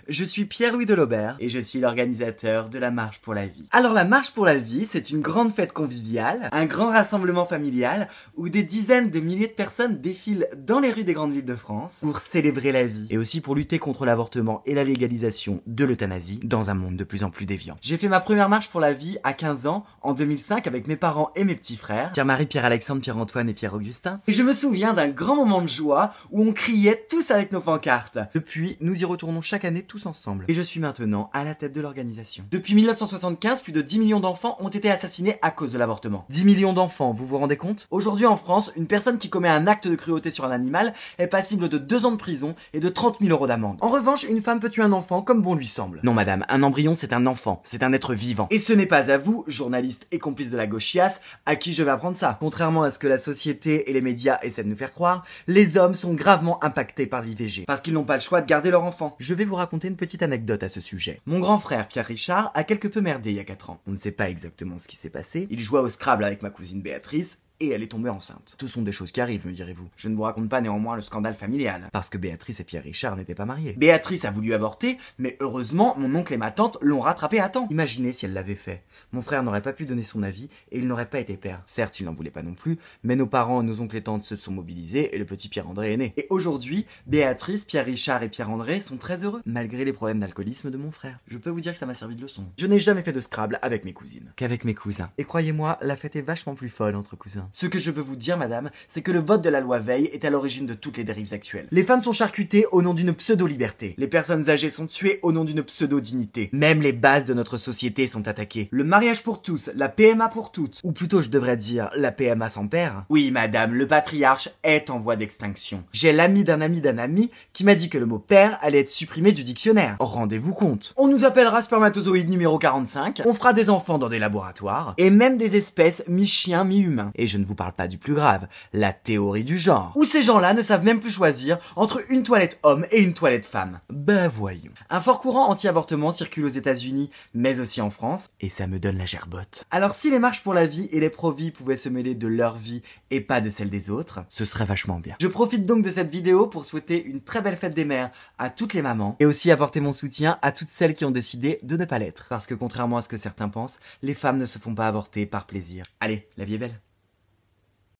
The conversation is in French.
je suis Pierre-Louis Delobert et je suis l'organisateur de la Marche pour la Vie. Alors la Marche pour la Vie, c'est une grande fête conviviale, un grand rassemblement familial où des dizaines de milliers de personnes défilent dans les rues des grandes villes de France pour célébrer la vie et aussi pour lutter contre l'avortement et la légalisation de l'euthanasie dans un monde de plus en plus déviant. J'ai fait ma première marche pour la vie à 15 ans, en 2005, avec mes parents et mes petits frères, Pierre-Marie, Pierre-Alexandre, Pierre-Antoine et Pierre-Augustin. Et je me souviens d'un grand moment de joie où on criait tous avec nos pancartes. Depuis, nous y retournons chaque année tous ensemble. Et je suis maintenant à la tête de l'organisation. Depuis 1975, plus de 10 millions d'enfants ont été assassinés à cause de l'avortement. 10 millions d'enfants, vous vous rendez compte? Aujourd'hui en France, une personne qui commet un acte de cruauté sur un animal est passible de 2 ans de prison et de 30 000 € d'amende. En revanche, une femme peut tuer un enfant comme bon lui semble. Non madame, un embryon c'est un enfant, c'est un être vivant. Et ce n'est pas à vous, journalistes et complices de la gauchiasse, à qui je vais apprendre ça. Contrairement à ce que la société et les médias essaient de nous faire croire, les hommes sont gravement impactés par l'IVG, parce qu'ils n'ont pas le choix de garder leur enfant. Je vais vous raconter une petite anecdote à ce sujet. Mon grand frère Pierre Richard a quelque peu merdé il y a 4 ans. On ne sait pas exactement ce qui s'est passé. Il jouait au Scrabble avec ma cousine Béatrice, et elle est tombée enceinte. Ce sont des choses qui arrivent, me direz-vous. Je ne vous raconte pas néanmoins le scandale familial, parce que Béatrice et Pierre Richard n'étaient pas mariés. Béatrice a voulu avorter, mais heureusement, mon oncle et ma tante l'ont rattrapé à temps. Imaginez si elle l'avait fait. Mon frère n'aurait pas pu donner son avis, et il n'aurait pas été père. Certes, il n'en voulait pas non plus, mais nos parents, nos oncles et tantes se sont mobilisés, et le petit Pierre-André est né. Et aujourd'hui, Béatrice, Pierre Richard et Pierre-André sont très heureux, malgré les problèmes d'alcoolisme de mon frère. Je peux vous dire que ça m'a servi de leçon. Je n'ai jamais fait de Scrabble avec mes cousines, qu'avec mes cousins. Et croyez-moi, la fête est vachement plus folle entre cousins. Ce que je veux vous dire, madame, c'est que le vote de la loi Veil est à l'origine de toutes les dérives actuelles. Les femmes sont charcutées au nom d'une pseudo-liberté. Les personnes âgées sont tuées au nom d'une pseudo-dignité. Même les bases de notre société sont attaquées. Le mariage pour tous, la PMA pour toutes, ou plutôt je devrais dire la PMA sans père. Oui, madame, le patriarche est en voie d'extinction. J'ai l'ami d'un ami qui m'a dit que le mot père allait être supprimé du dictionnaire. Rendez-vous compte. On nous appellera spermatozoïde numéro 45, on fera des enfants dans des laboratoires, et même des espèces mi-chien, mi-humain. Et je ne vous parle pas du plus grave, la théorie du genre, où ces gens-là ne savent même plus choisir entre une toilette homme et une toilette femme. Ben voyons. Un fort courant anti-avortement circule aux États-Unis, mais aussi en France, et ça me donne la gerbotte. Alors si les marches pour la vie et les pro-vie pouvaient se mêler de leur vie et pas de celle des autres, ce serait vachement bien. Je profite donc de cette vidéo pour souhaiter une très belle fête des mères à toutes les mamans, et aussi apporter mon soutien à toutes celles qui ont décidé de ne pas l'être. Parce que contrairement à ce que certains pensent, les femmes ne se font pas avorter par plaisir. Allez, la vie est belle.